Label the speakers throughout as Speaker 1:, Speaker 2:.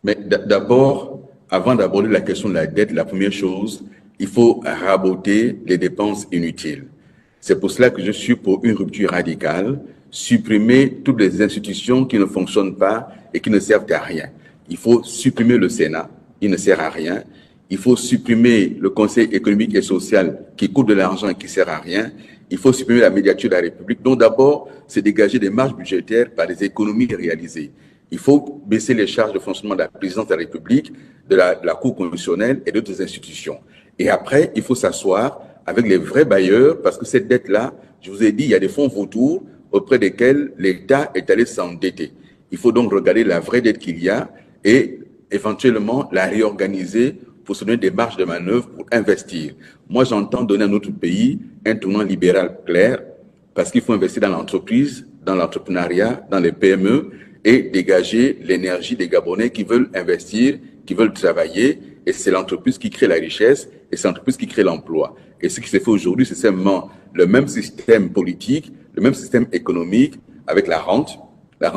Speaker 1: Mais d'abord, avant d'aborder la question de la dette, la première chose, il faut raboter les dépenses inutiles. C'est pour cela que je suis pour une rupture radicale, supprimer toutes les institutions qui ne fonctionnent pas et qui ne servent à rien. Il faut supprimer le Sénat, il ne sert à rien. Il faut supprimer le Conseil économique et social qui coûte de l'argent et qui ne sert à rien. Il faut supprimer la médiature de la République. Donc d'abord, c'est dégager des marges budgétaires par des économies réalisées. Il faut baisser les charges de fonctionnement de la présidence de la République, de la Cour constitutionnelle et d'autres institutions. Et après, il faut s'asseoir avec les vrais bailleurs, parce que cette dette-là, je vous ai dit, il y a des fonds vautours auprès desquels l'État est allé s'endetter. Il faut donc regarder la vraie dette qu'il y a et éventuellement la réorganiser pour se donner des marges de manœuvre pour investir. Moi, j'entends donner à notre pays un tournant libéral clair, parce qu'il faut investir dans l'entreprise, dans l'entrepreneuriat, dans les PME, et dégager l'énergie des Gabonais qui veulent investir, qui veulent travailler, et c'est l'entreprise qui crée la richesse, et c'est l'entreprise qui crée l'emploi. Et ce qui se fait aujourd'hui, c'est simplement le même système politique, le même système économique, avec la rente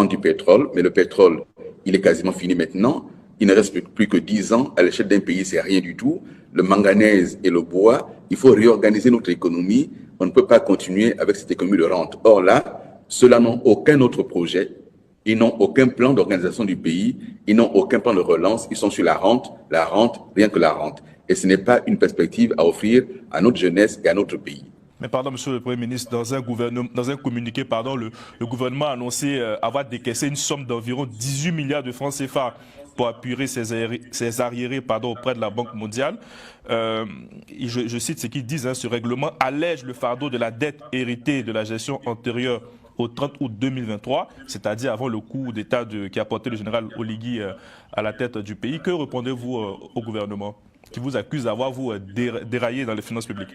Speaker 1: du pétrole, mais le pétrole, il est quasiment fini maintenant. Il ne reste plus que 10 ans. À l'échelle d'un pays, c'est rien du tout. Le manganèse et le bois, il faut réorganiser notre économie. On ne peut pas continuer avec cette économie de rente. Or là, ceux-là n'ont aucun autre projet. Ils n'ont aucun plan d'organisation du pays. Ils n'ont aucun plan de relance. Ils sont sur la rente, rien que la rente. Et ce n'est pas une perspective à offrir à notre jeunesse et à notre pays.
Speaker 2: Mais pardon, monsieur le Premier ministre, dans un communiqué, le gouvernement a annoncé avoir décaissé une somme d'environ 18 milliards de francs CFA pour appuyer ses arriérés auprès de la Banque mondiale. Je cite ce qu'ils disent, ce règlement allège le fardeau de la dette héritée de la gestion antérieure au 30 août 2023, c'est-à-dire avant le coup d'État qui a porté le général Oligui à la tête du pays. Que répondez-vous au gouvernement qui vous accuse d'avoir déraillé dans les finances publiques?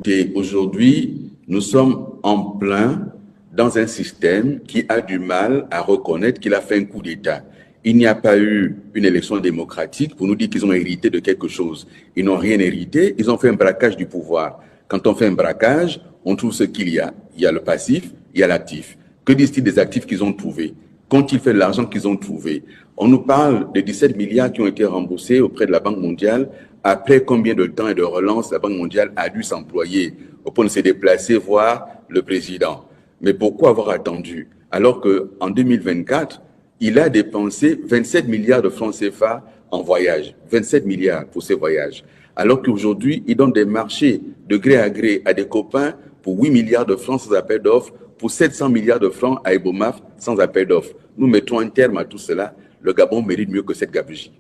Speaker 1: Et aujourd'hui, nous sommes en plein dans un système qui a du mal à reconnaître qu'il a fait un coup d'État. Il n'y a pas eu une élection démocratique pour nous dire qu'ils ont hérité de quelque chose. Ils n'ont rien hérité, ils ont fait un braquage du pouvoir. Quand on fait un braquage, on trouve ce qu'il y a. Il y a le passif, il y a l'actif. Que disent-ils des actifs qu'ils ont trouvés? Qu'ont-ils fait de l'argent qu'ils ont trouvé? On nous parle de 17 milliards qui ont été remboursés auprès de la Banque mondiale. Après combien de temps et de relance la Banque mondiale a dû s'employer au point de se déplacer voir le président? Mais pourquoi avoir attendu? Alors qu'en 2024, il a dépensé 27 milliards de francs CFA en voyage. 27 milliards pour ces voyages. Alors qu'aujourd'hui, il donne des marchés de gré à gré à des copains pour 8 milliards de francs sans appel d'offres, pour 700 milliards de francs à Ebomaf sans appel d'offres. Nous mettons un terme à tout cela. Le Gabon mérite mieux que cette gabegie.